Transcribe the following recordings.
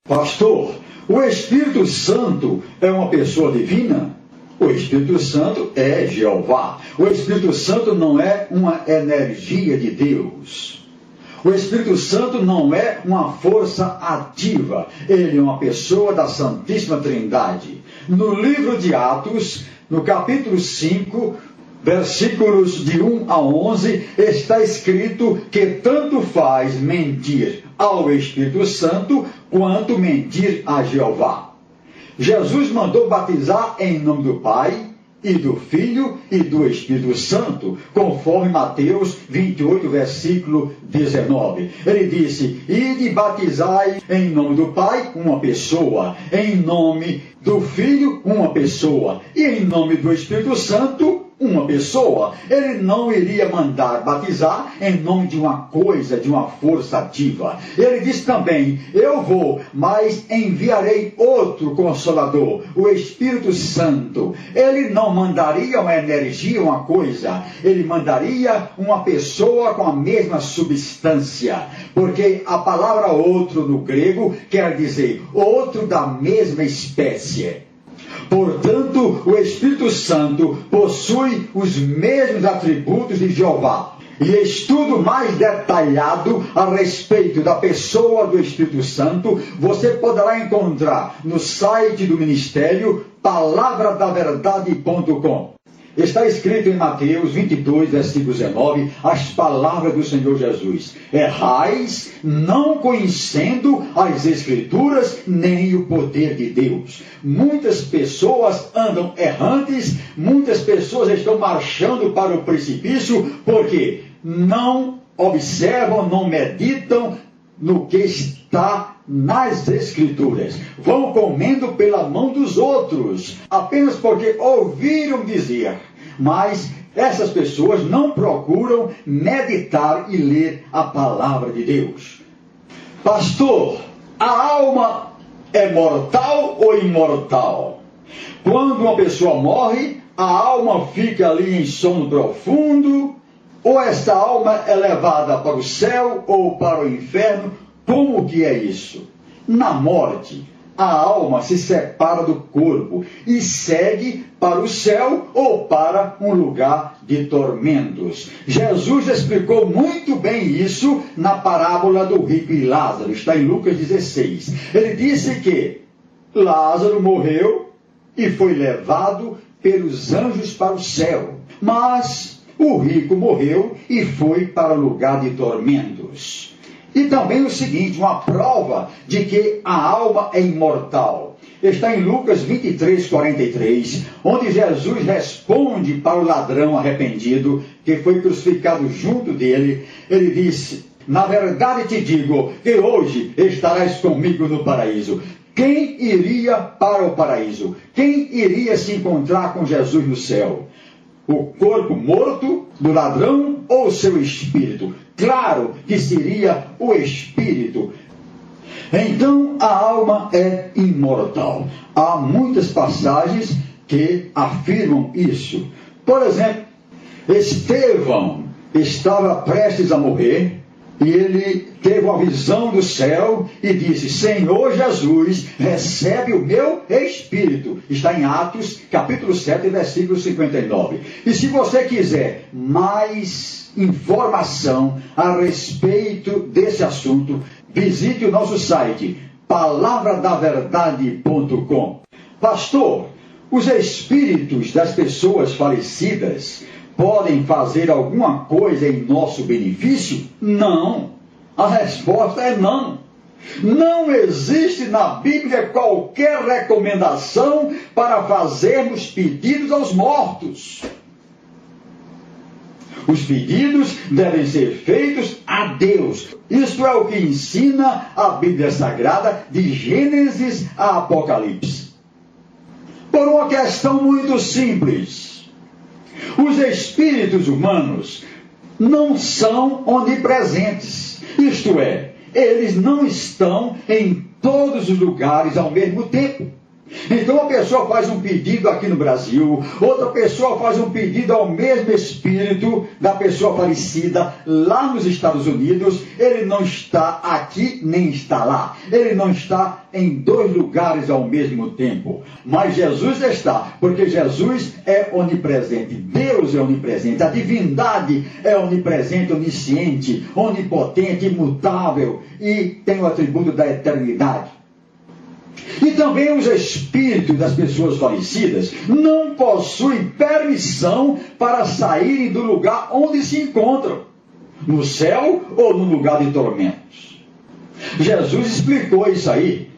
Pastor, o Espírito Santo é uma pessoa divina? O Espírito Santo é Jeová. O Espírito Santo não é uma energia de Deus. O Espírito Santo não é uma força ativa. Ele é uma pessoa da Santíssima Trindade. No livro de Atos, no capítulo 5, versículos de 1 a 11, está escrito que tanto faz mentir ao Espírito Santo quanto mentir a Jeová. Jesus mandou batizar em nome do Pai, e do Filho e do Espírito Santo, conforme Mateus 28, versículo 19. Ele disse: ide batizai em nome do Pai uma pessoa, em nome do Filho uma pessoa, e em nome do Espírito Santo uma pessoa. Ele não iria mandar batizar em nome de uma coisa, de uma força ativa. Ele disse também: eu vou, mas enviarei outro Consolador, o Espírito Santo. Ele não mandaria uma energia, uma coisa. Ele mandaria uma pessoa com a mesma substância. Porque a palavra outro no grego quer dizer outro da mesma espécie. Portanto, o Espírito Santo possui os mesmos atributos de Jeová. E estudo mais detalhado a respeito da pessoa do Espírito Santo você poderá encontrar no site do Ministério palavradaverdade.com. Está escrito em Mateus 22, versículo 19, as palavras do Senhor Jesus: errais não conhecendo as Escrituras nem o poder de Deus. Muitas pessoas andam errantes, muitas pessoas estão marchando para o precipício porque não observam, não meditam no que está nas Escrituras. Vão comendo pela mão dos outros, apenas porque ouviram dizer. Mas essas pessoas não procuram meditar e ler a palavra de Deus. Pastor, a alma é mortal ou imortal? Quando uma pessoa morre, a alma fica ali em sono profundo, ou esta alma é levada para o céu ou para o inferno? Como que é isso? Na morte, a alma se separa do corpo e segue para o céu ou para um lugar de tormentos. Jesus explicou muito bem isso na parábola do rico e Lázaro. Está em Lucas 16. Ele disse que Lázaro morreu e foi levado pelos anjos para o céu. Mas o rico morreu e foi para o lugar de tormentos. E também o seguinte, uma prova de que a alma é imortal. Está em Lucas 23, 43, onde Jesus responde para o ladrão arrependido que foi crucificado junto dele. Ele disse: na verdade te digo que hoje estarás comigo no paraíso. Quem iria para o paraíso? Quem iria se encontrar com Jesus no céu? O corpo morto do ladrão ou seu espírito? Claro que seria o espírito. Então a alma é imortal. Há muitas passagens que afirmam isso. Por exemplo, Estevão estava prestes a morrer e ele teve uma visão do céu e disse: Senhor Jesus, recebe o meu espírito. Está em Atos, capítulo 7, versículo 59. E se você quiser mais informação a respeito desse assunto, visite o nosso site, palavradaverdade.com. Pastor, os espíritos das pessoas falecidas podem fazer alguma coisa em nosso benefício? Não. A resposta é não. Não existe na Bíblia qualquer recomendação para fazermos pedidos aos mortos. Os pedidos devem ser feitos a Deus. Isto é o que ensina a Bíblia Sagrada de Gênesis a Apocalipse. Por uma questão muito simples. Os espíritos humanos não são onipresentes. Isto é, eles não estão em todos os lugares ao mesmo tempo. Então a pessoa faz um pedido aqui no Brasil, outra pessoa faz um pedido ao mesmo espírito da pessoa falecida lá nos Estados Unidos. Ele não está aqui nem está lá. Ele não está em dois lugares ao mesmo tempo. Mas Jesus está, porque Jesus é onipresente. Deus é onipresente. A divindade é onipresente, onisciente, onipotente, imutável e tem o atributo da eternidade. E também os espíritos das pessoas falecidas não possuem permissão para saírem do lugar onde se encontram, no céu ou no lugar de tormentos. Jesus explicou isso aí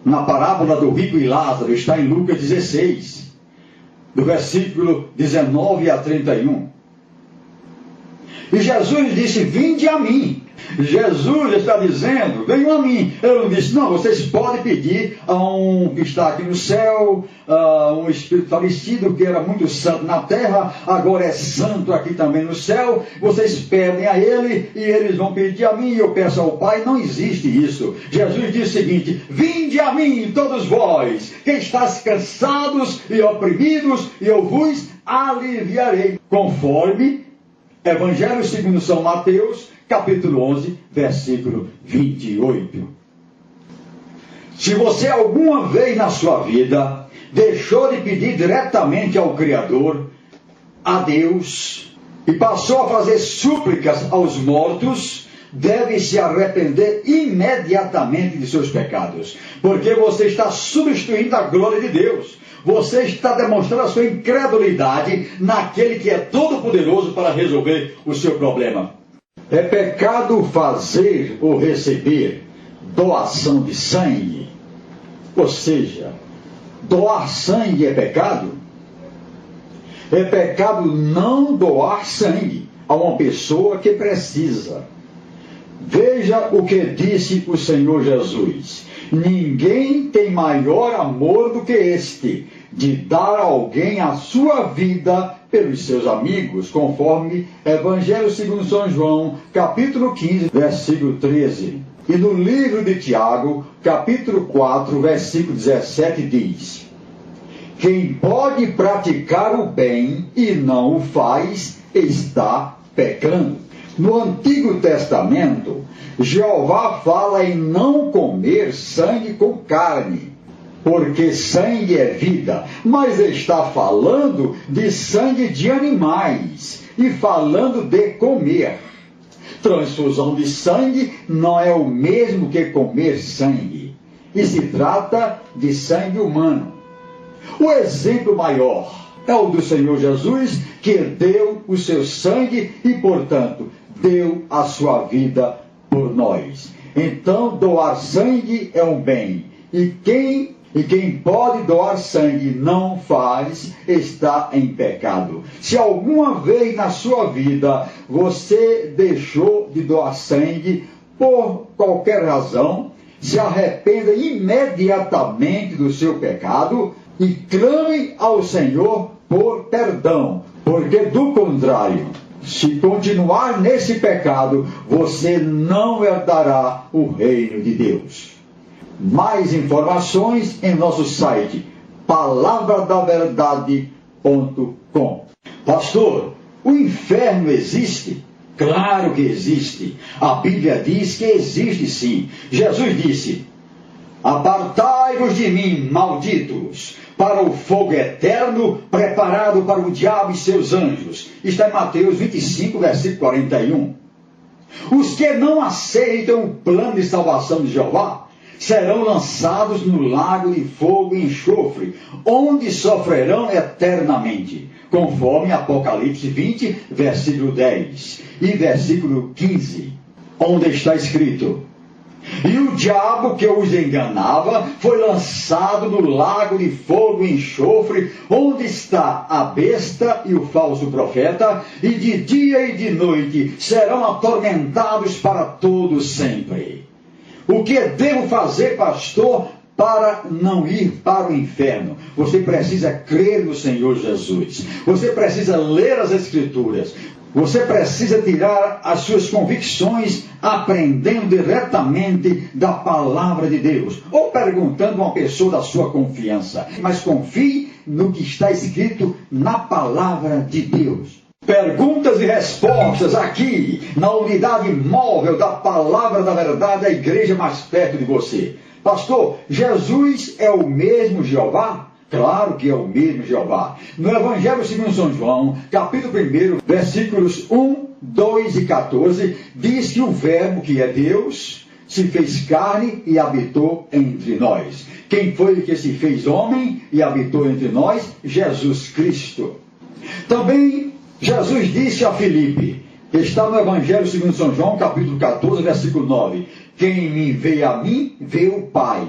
na parábola do rico e Lázaro, está em Lucas 16, do versículo 19 a 31. E Jesus disse: vinde a mim. Jesus está dizendo: venham a mim. Ele não disse: não, vocês podem pedir a um que está aqui no céu, um espírito falecido que era muito santo na terra, agora é santo aqui também no céu. Vocês pedem a ele e eles vão pedir a mim e eu peço ao Pai. Não existe isso. Jesus diz o seguinte: vinde a mim, todos vós, que estáis cansados e oprimidos, e eu vos aliviarei. Conforme Evangelho segundo São Mateus, capítulo 11, versículo 28. Se você alguma vez na sua vida deixou de pedir diretamente ao Criador, a Deus, e passou a fazer súplicas aos mortos, deve se arrepender imediatamente de seus pecados, porque você está substituindo a glória de Deus. Você está demonstrando a sua incredulidade naquele que é todo-poderoso para resolver o seu problema. É pecado fazer ou receber doação de sangue? Ou seja, doar sangue é pecado? É pecado não doar sangue a uma pessoa que precisa. Veja o que disse o Senhor Jesus: ninguém tem maior amor do que este, de dar a alguém a sua vida pelos seus amigos, conforme Evangelho segundo São João, capítulo 15, versículo 13. E no livro de Tiago, capítulo 4, versículo 17, diz: quem pode praticar o bem e não o faz, está pecando. No Antigo Testamento, Jeová fala em não comer sangue com carne, porque sangue é vida, mas está falando de sangue de animais e falando de comer. Transfusão de sangue não é o mesmo que comer sangue, e se trata de sangue humano. O exemplo maior é o do Senhor Jesus, que deu o seu sangue e, portanto, deu a sua vida por nós. Então, doar sangue é um bem, e quem pode doar sangue não faz, está em pecado. Se alguma vez na sua vida você deixou de doar sangue por qualquer razão, se arrependa imediatamente do seu pecado e clame ao Senhor por perdão, porque do contrário, se continuar nesse pecado, você não herdará o reino de Deus. Mais informações em nosso site palavradaverdade.com. Pastor, o inferno existe? Claro que existe. A Bíblia diz que existe sim. Jesus disse: apartai-vos de mim, malditos, para o fogo eterno preparado para o diabo e seus anjos. Está em Mateus 25, versículo 41. Os que não aceitam o plano de salvação de Jeová serão lançados no lago de fogo e enxofre, onde sofrerão eternamente, conforme Apocalipse 20, versículo 10 e versículo 15, onde está escrito: e o diabo que os enganava foi lançado no lago de fogo e enxofre, onde está a besta e o falso profeta, e de dia e de noite serão atormentados para todo sempre. O que devo fazer, pastor, para não ir para o inferno? Você precisa crer no Senhor Jesus. Você precisa ler as Escrituras. Você precisa tirar as suas convicções aprendendo diretamente da palavra de Deus, ou perguntando a uma pessoa da sua confiança. Mas confie no que está escrito na palavra de Deus. Perguntas e respostas aqui, na unidade móvel da palavra da verdade, a igreja mais perto de você. Pastor, Jesus é o mesmo Jeová? Claro que é o mesmo Jeová. No Evangelho segundo São João, capítulo 1, versículos 1, 2 e 14, diz que o Verbo, que é Deus, se fez carne e habitou entre nós. Quem foi que se fez homem e habitou entre nós? Jesus Cristo. Também Jesus disse a Filipe, está no Evangelho segundo São João, capítulo 14, versículo 9, quem me vê a mim, vê o Pai.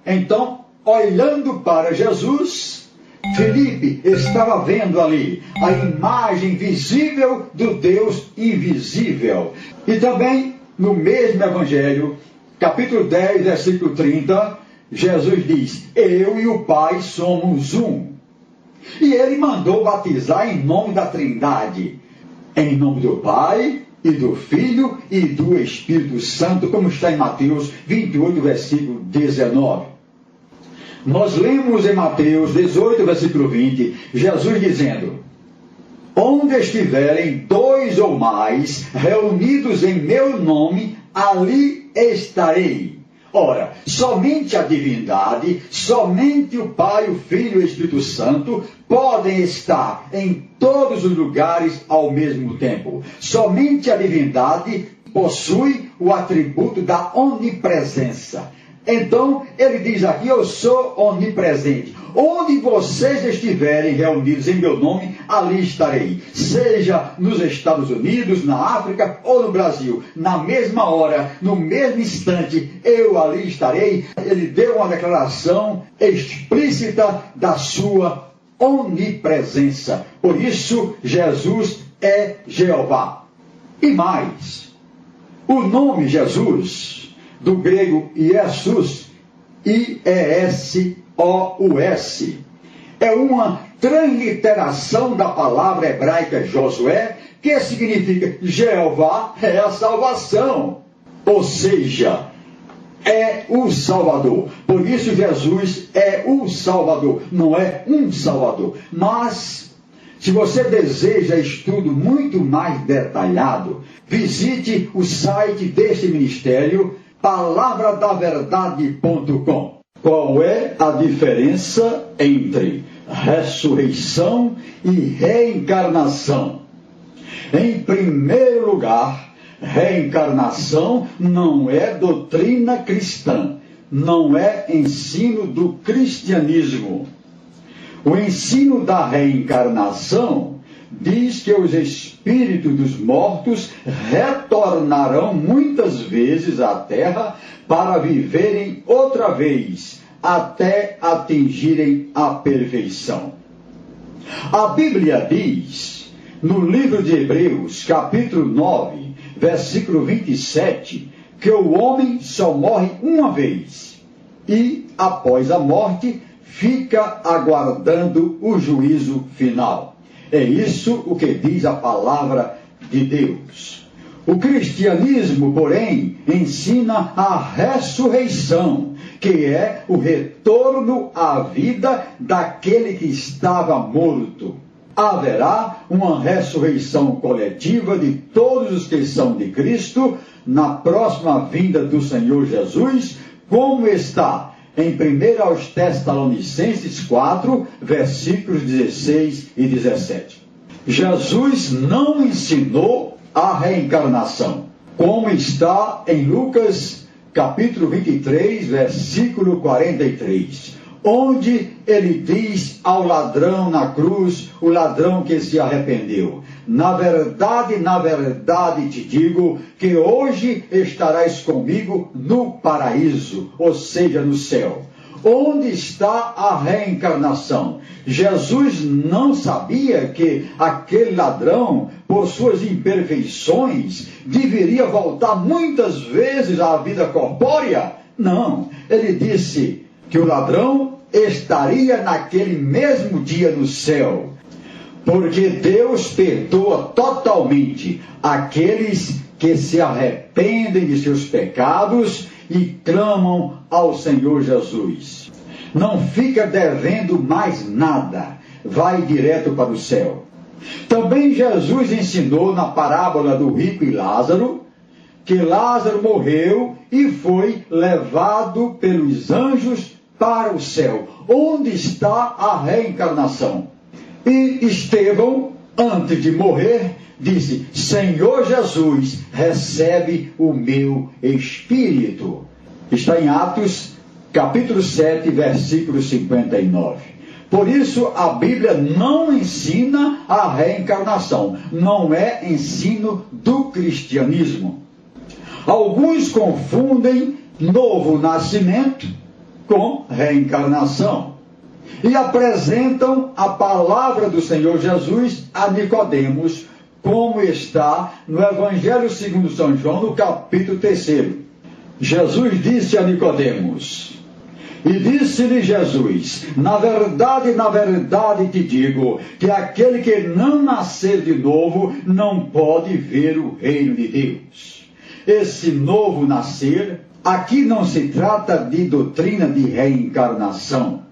Então, olhando para Jesus, Filipe estava vendo ali a imagem visível do Deus invisível. E também, no mesmo Evangelho, capítulo 10, versículo 30, Jesus diz, eu e o Pai somos um. E ele mandou batizar em nome da Trindade, em nome do Pai, e do Filho, e do Espírito Santo, como está em Mateus 28, versículo 19. Nós lemos em Mateus 18, versículo 20, Jesus dizendo, onde estiverem 2 ou mais reunidos em meu nome, ali estarei. Ora, somente a divindade, somente o Pai, o Filho e o Espírito Santo podem estar em todos os lugares ao mesmo tempo. Somente a divindade possui o atributo da onipresença. Então, ele diz aqui, eu sou onipresente. Onde vocês estiverem reunidos em meu nome, ali estarei. Seja nos Estados Unidos, na África ou no Brasil. Na mesma hora, no mesmo instante, eu ali estarei. Ele deu uma declaração explícita da sua onipresença. Por isso, Jesus é Jeová. E mais, o nome Jesus, do grego Iesus, I-E-S-O-U-S, é uma transliteração da palavra hebraica Josué, que significa Jeová é a salvação, ou seja, é o Salvador. Por isso Jesus é o Salvador, não é um Salvador. Mas, se você deseja estudo muito mais detalhado, visite o site deste ministério, palavradaverdade.com. Qual é a diferença entre ressurreição e reencarnação? Em primeiro lugar, reencarnação não é doutrina cristã, não é ensino do cristianismo. O ensino da reencarnação diz que os espíritos dos mortos retornarão muitas vezes à Terra para viverem outra vez, até atingirem a perfeição. A Bíblia diz, no livro de Hebreus, capítulo 9, versículo 27, que o homem só morre uma vez e, após a morte, fica aguardando o juízo final. É isso o que diz a palavra de Deus. O cristianismo, porém, ensina a ressurreição, que é o retorno à vida daquele que estava morto. Haverá uma ressurreição coletiva de todos os que são de Cristo na próxima vinda do Senhor Jesus, como está em 1 Tessalonicenses 4, versículos 16 e 17. Jesus não ensinou a reencarnação, como está em Lucas, capítulo 23, versículo 43, onde ele diz ao ladrão na cruz, o ladrão que se arrependeu, na verdade te digo que hoje estarás comigo no paraíso, ou seja, no céu. Onde está a reencarnação? Jesus não sabia que aquele ladrão, por suas imperfeições, deveria voltar muitas vezes à vida corpórea? Não, ele disse que o ladrão estaria naquele mesmo dia no céu. Porque Deus perdoa totalmente aqueles que se arrependem de seus pecados e clamam ao Senhor Jesus. Não fica devendo mais nada, vai direto para o céu. Também Jesus ensinou na parábola do rico e Lázaro, que Lázaro morreu e foi levado pelos anjos para o céu, onde está a reencarnação. E Estevão, antes de morrer, disse: Senhor Jesus, recebe o meu espírito. Está em Atos, capítulo 7, versículo 59. Por isso, a Bíblia não ensina a reencarnação. Não é ensino do cristianismo. Alguns confundem novo nascimento com reencarnação e apresentam a palavra do Senhor Jesus a Nicodemos, como está no Evangelho segundo São João, no capítulo 3. Jesus disse a Nicodemos: e disse-lhe Jesus: na verdade te digo, que aquele que não nascer de novo não pode ver o reino de Deus. Esse novo nascer, aqui não se trata de doutrina de reencarnação,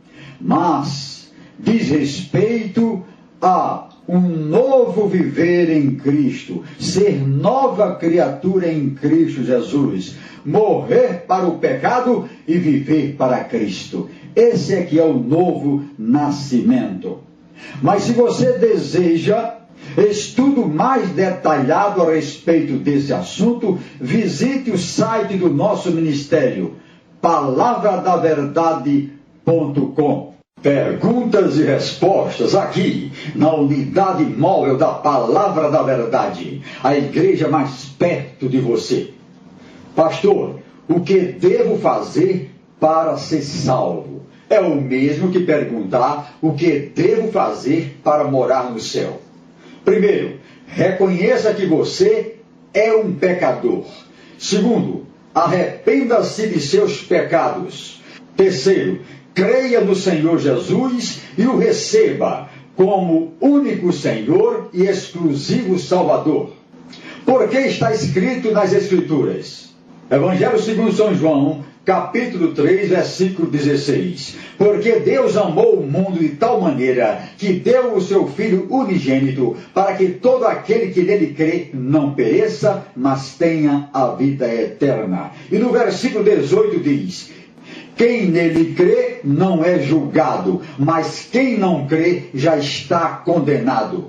mas diz respeito a um novo viver em Cristo, ser nova criatura em Cristo Jesus, morrer para o pecado e viver para Cristo. Esse é que é o novo nascimento. Mas se você deseja estudo mais detalhado a respeito desse assunto, visite o site do nosso ministério, palavradaverdade.com. Perguntas e respostas aqui, na unidade móvel da Palavra da Verdade, a igreja mais perto de você. Pastor, o que devo fazer para ser salvo? É o mesmo que perguntar o que devo fazer para morar no céu. Primeiro, reconheça que você é um pecador. Segundo, arrependa-se de seus pecados. Terceiro, creia no Senhor Jesus e o receba como único Senhor e exclusivo Salvador. Porque está escrito nas Escrituras. Evangelho segundo São João, capítulo 3, versículo 16. Porque Deus amou o mundo de tal maneira que deu o seu Filho unigênito, para que todo aquele que nele crê não pereça, mas tenha a vida eterna. E no versículo 18 diz: quem nele crê não é julgado, mas quem não crê já está condenado.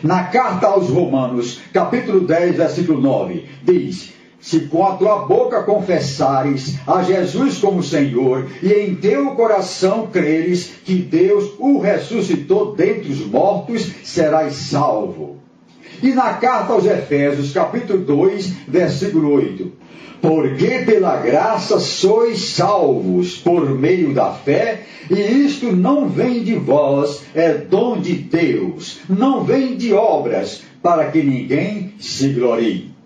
Na carta aos Romanos, capítulo 10, versículo 9, diz: se com a tua boca confessares a Jesus como Senhor, e em teu coração creres que Deus o ressuscitou dentre os mortos, serás salvo. E na carta aos Efésios, capítulo 2, versículo 8, porque pela graça sois salvos por meio da fé, e isto não vem de vós, é dom de Deus, não vem de obras, para que ninguém se glorie.